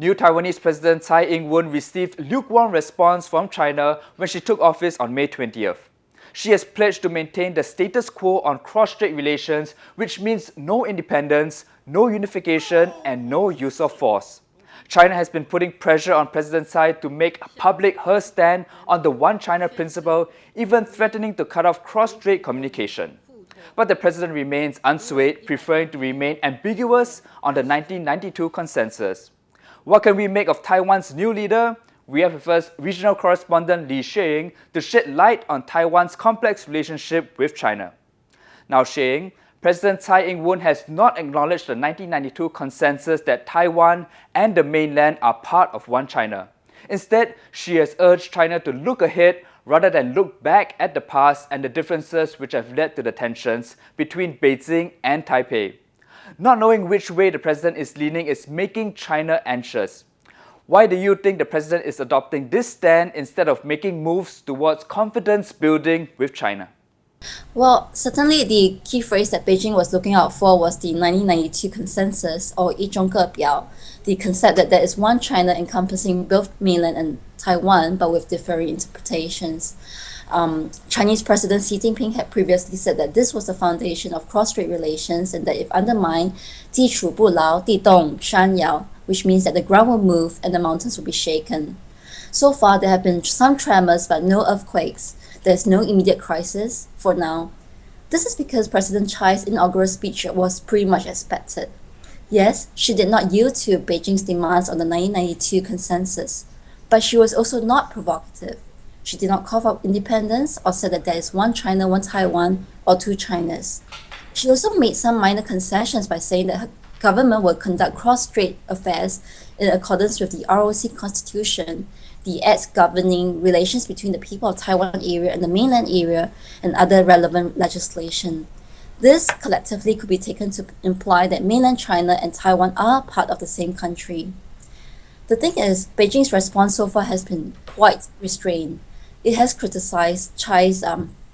New Taiwanese President Tsai Ing-Wen received lukewarm response from China when she took office on May 20th. She has pledged to maintain the status quo on cross-strait relations, which means no independence, no unification, and no use of force. China has been putting pressure on President Tsai to make public her stand on the One China principle, even threatening to cut off cross-strait communication. But the president remains unswayed, preferring to remain ambiguous on the 1992 consensus. What can we make of Taiwan's new leader? We have with us regional correspondent Xueying to shed light on Taiwan's complex relationship with China. Now, Xueying, President Tsai Ing-Wen has not acknowledged the 1992 consensus that Taiwan and the mainland are part of One China. Instead, she has urged China to look ahead rather than look back at the past and the differences which have led to the tensions between Beijing and Taipei. Not knowing which way the president is leaning is making China anxious. Why do you think the president is adopting this stand instead of making moves towards confidence building with China? Well, certainly the key phrase that Beijing was looking out for was the 1992 consensus, or 一中各表, the concept that there is one China encompassing both mainland and Taiwan, but with differing interpretations. Chinese President Xi Jinping had previously said that this was the foundation of cross-strait relations and that if undermined, 基础不牢,地动山摇, which means that the ground will move and the mountains will be shaken. So far, there have been some tremors but no earthquakes. There's no immediate crisis for now. This is because President Tsai's inaugural speech was pretty much expected. Yes, she did not yield to Beijing's demands on the 1992 consensus, but she was also not provocative. She did not call for independence or said that there is one China, one Taiwan, or two Chinas. She also made some minor concessions by saying that her government will conduct cross-strait affairs in accordance with the ROC Constitution, the acts governing relations between the people of Taiwan area and the mainland area, and other relevant legislation. This collectively could be taken to imply that mainland China and Taiwan are part of the same country. The thing is, Beijing's response so far has been quite restrained. It has criticized Tsai's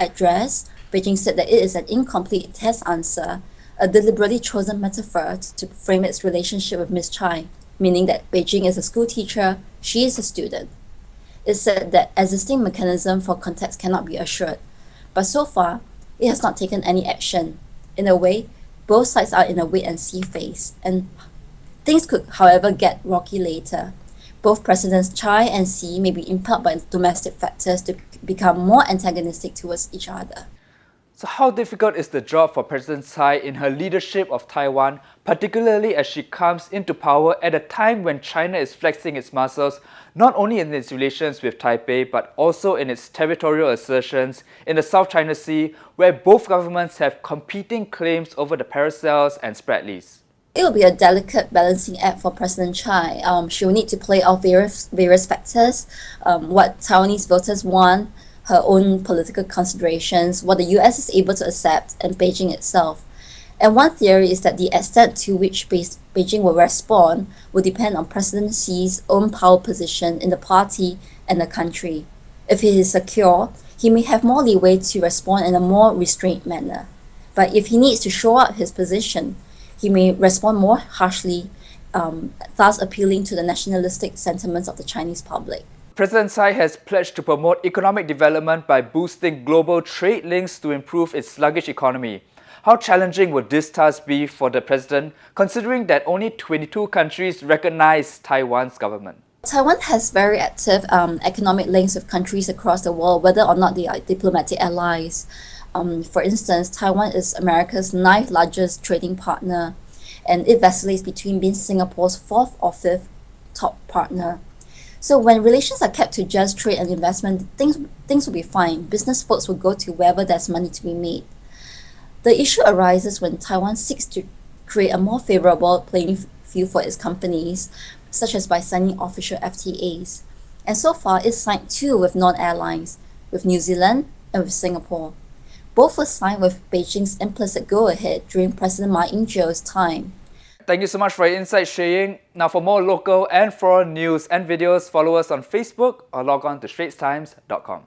address. Beijing said that it is an incomplete test answer, a deliberately chosen metaphor to frame its relationship with Ms. Tsai, meaning that Beijing is a school teacher, she is a student. It said that existing mechanism for context cannot be assured, but so far, it has not taken any action. In a way, both sides are in a wait-and-see phase, and things could, however, get rocky later. Both Presidents Tsai and Xi may be impelled by domestic factors to become more antagonistic towards each other. So how difficult is the job for President Tsai in her leadership of Taiwan, particularly as she comes into power at a time when China is flexing its muscles not only in its relations with Taipei but also in its territorial assertions in the South China Sea, where both governments have competing claims over the paracels and Spratlys? It will be a delicate balancing act for President Tsai. She will need to play off various factors, what Taiwanese voters want, her own political considerations, what the US is able to accept, and Beijing itself. And one theory is that the extent to which Beijing will respond will depend on President Xi's own power position in the party and the country. If he is secure, he may have more leeway to respond in a more restrained manner. But if he needs to show up his position, he may respond more harshly, thus appealing to the nationalistic sentiments of the Chinese public. President Tsai has pledged to promote economic development by boosting global trade links to improve its sluggish economy. How challenging would this task be for the president, considering that only 22 countries recognize Taiwan's government? Taiwan has very active economic links with countries across the world, whether or not they are diplomatic allies. For instance, Taiwan is America's 9th largest trading partner, and it vacillates between being Singapore's 4th or 5th top partner. So when relations are kept to just trade and investment, things will be fine. Business folks will go to wherever there's money to be made. The issue arises when Taiwan seeks to create a more favorable playing field for its companies, such as by signing official FTAs. And so far, it's signed 2 with non-airlines, with New Zealand and with Singapore. Both were signed with Beijing's implicit go-ahead during President Ma Ying-jeou's time. Thank you so much for your insight, Xueying. Now for more local and foreign news and videos, follow us on Facebook or log on to straitstimes.com.